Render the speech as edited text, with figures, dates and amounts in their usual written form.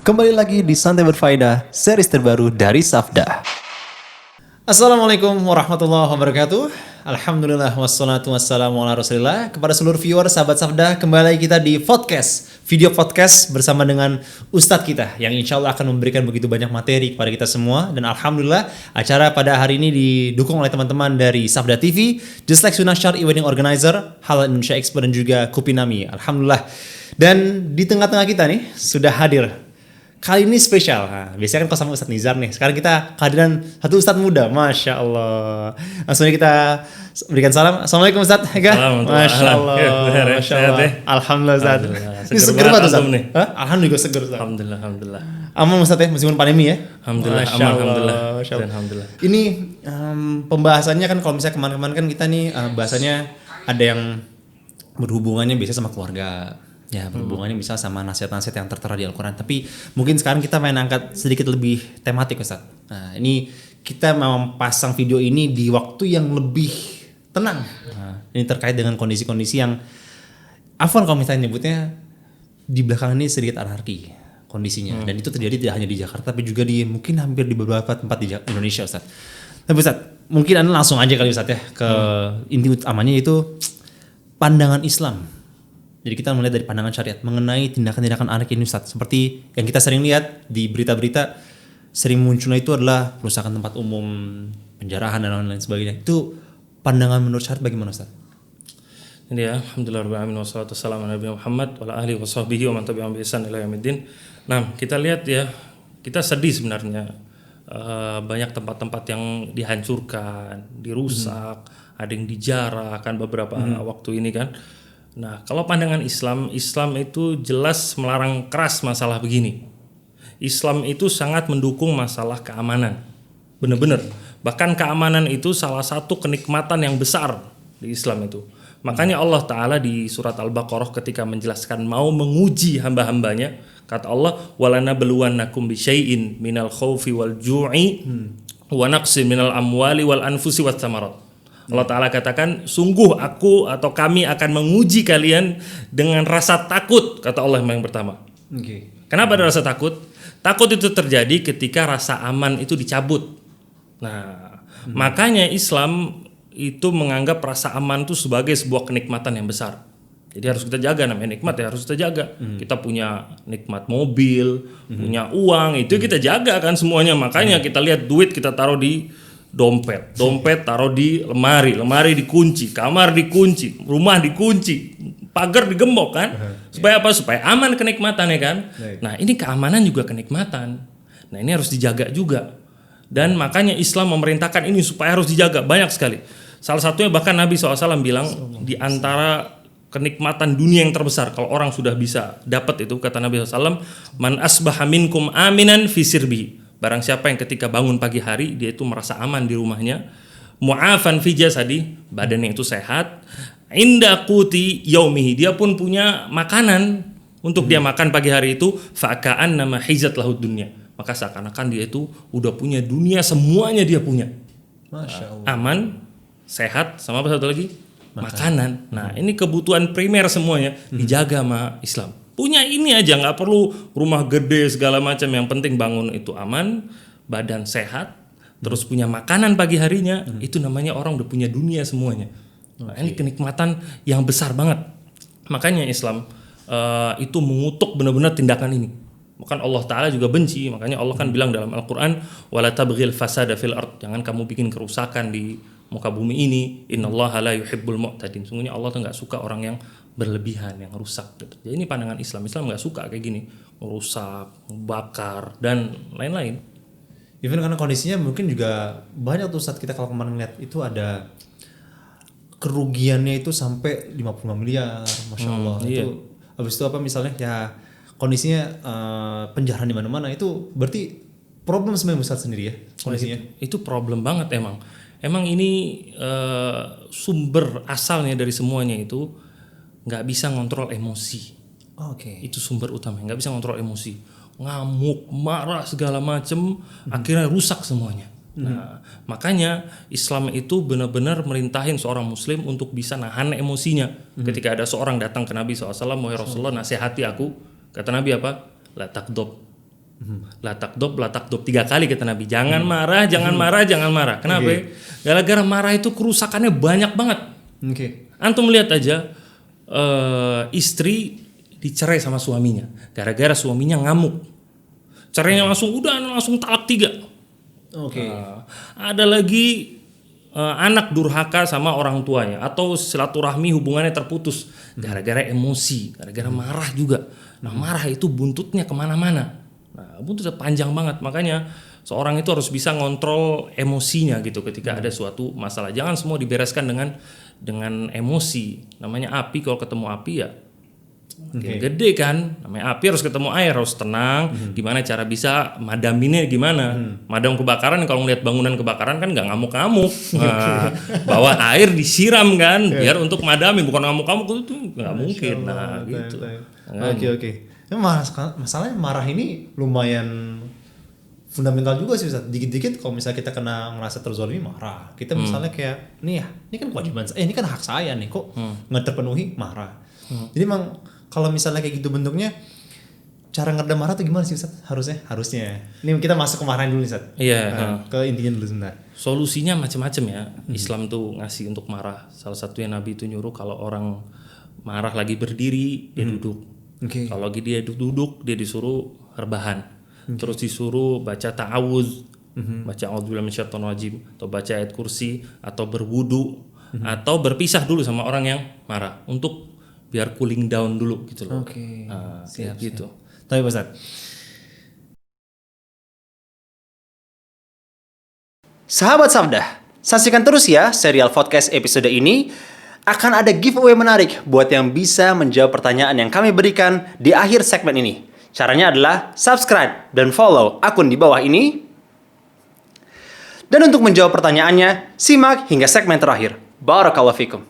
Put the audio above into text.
Kembali lagi di Santai Berfaedah, series terbaru dari Safda. Assalamualaikum warahmatullahi wabarakatuh. Alhamdulillah wassalatu wassalamu ala rasulillah. Kepada seluruh viewer sahabat Safda, kembali lagi kita di podcast, video podcast bersama dengan Ustadz kita yang insya Allah akan memberikan begitu banyak materi kepada kita semua. Dan Alhamdulillah acara pada hari ini didukung oleh teman-teman dari Safda TV, Just Like Sunnah Syar'i Wedding Organizer, Halal Indonesia Expo dan juga Kupinami. Alhamdulillah. Dan di tengah-tengah kita nih sudah hadir. Kali ini spesial. Nah, biasanya kan kau sama Ustadz Nizar nih. Sekarang kita kehadiran satu Ustadz muda. Masya Allah. Langsung aja kita berikan salam. Assalamualaikum Ustadz. Masya Allah. Masya Allah. Alhamdulillah Ustadz. Ini seger banget Ustadz. Alhamdulillah seger Ustadz. Alhamdulillah. Aman Ustadz ya, meskipun pandemi ya. Alhamdulillah. Alhamdulillah. Ini pembahasannya kan kalau misalnya kemarin-kemarin kan kita nih bahasanya ada yang berhubungannya biasanya sama keluarga. Ya, berhubungannya misal sama nasihat-nasihat yang tertera di Al-Quran. Tapi mungkin sekarang kita main angkat sedikit lebih tematik Ustaz. Nah, ini kita mau pasang video ini di waktu yang lebih tenang. Nah, ini terkait dengan kondisi-kondisi yang Afwan kalau misalnya nyebutnya di belakang ini sedikit anarki kondisinya. Dan itu terjadi tidak hanya di Jakarta tapi juga di mungkin hampir di beberapa tempat di Indonesia Ustaz. Tapi Ustaz, mungkin Anda langsung aja kali Ustaz ya ke inti utamanya itu pandangan Islam. Jadi kita melihat dari pandangan syariat mengenai tindakan-tindakan anarki ini Ustaz. Seperti yang kita sering lihat di berita-berita sering munculnya itu adalah perusakan tempat umum, penjarahan dan lain-lain sebagainya. Itu pandangan menurut syariat bagaimana Ustaz? Ini ya, alhamdulillah rabbil alamin wassalatu wassalamu ala nabiyina Muhammad wa ala alihi washabbihi wa man tabi'ahum bi ihsan ila yaumiddin. Nah, kita lihat ya, kita sedih sebenarnya. Banyak tempat-tempat yang dihancurkan, dirusak, ada yang dijarah kan beberapa waktu ini kan. Nah, kalau pandangan Islam itu jelas melarang keras masalah begini. Islam itu sangat mendukung masalah keamanan. Benar-benar. Bahkan keamanan itu salah satu kenikmatan yang besar di Islam itu. Makanya Allah Ta'ala di surat Al-Baqarah ketika menjelaskan mau menguji hamba-hambanya, kata Allah, وَلَنَبْلُوَنَّكُمْ بِشَيْءٍ مِنَ الْخَوْفِ وَالْجُوعِ وَنَقْصٍ مِنَ الْأَمْوَالِ وَالْأَنْفُسِ وَالثَّمَرَاتِ. Allah Ta'ala katakan, sungguh aku atau kami akan menguji kalian dengan rasa takut, kata Allah yang pertama. Kenapa ada rasa takut? Takut itu terjadi ketika rasa aman itu dicabut. Nah, makanya Islam itu menganggap rasa aman itu sebagai sebuah kenikmatan yang besar. Jadi harus kita jaga, namanya nikmat ya harus kita jaga. Kita punya nikmat mobil, punya uang, itu kita jaga kan semuanya. Makanya kita lihat duit kita taruh di dompet taruh di lemari dikunci, kamar dikunci, rumah dikunci, pagar digembok kan, supaya apa? Supaya aman kenikmatannya kan. Nah, ini keamanan juga kenikmatan. Nah, ini harus dijaga juga. Dan makanya Islam memerintahkan ini supaya harus dijaga banyak sekali. Salah satunya bahkan Nabi SAW bilang di antara kenikmatan dunia yang terbesar kalau orang sudah bisa dapat itu, kata Nabi SAW, man asbaha minkum aminan fi sirbihi. Barang siapa yang ketika bangun pagi hari dia itu merasa aman di rumahnya, mu'afan fi jasadi, badannya itu sehat, inda quti yaumihi, dia pun punya makanan untuk dia makan pagi hari itu, fa'kaan nama hizat lahud dunya, maka seakan-akan dia itu udah punya dunia semuanya dia punya. Masya Allah. Aman, sehat, sama apa satu lagi? Makanan. Nah, ini kebutuhan primer semuanya dijaga sama Islam. Punya ini aja, nggak perlu rumah gede segala macam, yang penting bangun itu aman, badan sehat, terus punya makanan pagi harinya, itu namanya orang udah punya dunia semuanya. Nah, ini kenikmatan yang besar banget. Makanya Islam itu mengutuk benar-benar tindakan ini. Bahkan Allah Ta'ala juga benci, makanya Allah kan bilang dalam Al-Quran, wala tabghil fasada fil ard, jangan kamu bikin kerusakan di muka bumi ini, innallaha la yuhibbul mu'tadin, sungguhnya Allah tuh nggak suka orang yang berlebihan, yang rusak gitu. Jadi ini pandangan Islam nggak suka kayak gini, merusak, bakar dan lain-lain. Even karena kondisinya mungkin juga banyak tuh saat kita kalau kemarin lihat itu ada kerugiannya itu sampai 55 miliar, masya Allah. Iya. Itu habis itu apa misalnya ya kondisinya penjarahan di mana-mana, itu berarti problem sebenarnya besar sendiri ya kondisinya. Itu problem banget emang. Emang ini sumber asalnya dari semuanya itu nggak bisa ngontrol emosi. Itu sumber utama, nggak bisa ngontrol emosi, ngamuk, marah segala macem, akhirnya rusak semuanya. Nah, makanya Islam itu benar-benar merintahin seorang muslim untuk bisa nahan emosinya. Ketika ada seorang datang ke Nabi SAW, wahai Rasulullah nasihati aku, kata Nabi apa? La takdob, La takdob 3 kali kata Nabi. Jangan marah, jangan marah, jangan marah. Kenapa? Gara-gara marah itu kerusakannya banyak banget. Antum lihat aja istri dicerai sama suaminya gara-gara suaminya ngamuk. Cerainya langsung talak 3. Ada lagi anak durhaka sama orang tuanya atau silaturahmi hubungannya terputus gara-gara emosi, gara-gara marah juga. Nah, marah itu buntutnya kemana-mana. Nah, buntutnya panjang banget. Makanya seorang itu harus bisa ngontrol emosinya gitu ketika ada suatu masalah. Jangan semua dibereskan dengan emosi. Namanya api, kalau ketemu api ya gede kan. Namanya api harus ketemu air, harus tenang. Gimana cara bisa madaminnya gimana? Madam kebakaran kalau ngeliat bangunan kebakaran kan nggak ngamuk-ngamuk. Nah, bawa air disiram kan, biar untuk madamin, bukan ngamuk-ngamuk itu nggak mungkin. Nah, gitu. Oke. Masalahnya marah ini lumayan fundamental juga sih Ustaz. Dikit-dikit kalau misalnya kita kena merasa terzolimi marah. Kita misalnya kayak ini kan kewajiban saya, ini kan hak saya nih, kok nggak terpenuhi marah. Jadi emang kalau misalnya kayak gitu bentuknya, cara ngeredam marah tuh gimana sih Ustaz? Harusnya. Ini kita masuk ke marahin dulu nih Ustaz. Iya. Ke intinya dulu sebentar. Solusinya macam-macam ya. Islam tuh ngasih untuk marah. Salah satunya Nabi itu nyuruh kalau orang marah lagi berdiri, dia duduk. Kalau lagi dia duduk, dia disuruh rebahan. Terus disuruh baca ta'awudz, baca a'udzubillahi minasyaitonir rajim, atau baca ayat kursi, atau berwudu, atau berpisah dulu sama orang yang marah untuk biar cooling down dulu gitu loh. Siap gitu. Tapi Ustaz, sahabat Sabda, saksikan terus ya serial podcast episode ini. Akan ada giveaway menarik buat yang bisa menjawab pertanyaan yang kami berikan di akhir segmen ini. Caranya adalah subscribe dan follow akun di bawah ini. Dan untuk menjawab pertanyaannya, simak hingga segmen terakhir. Barakallahu fikum.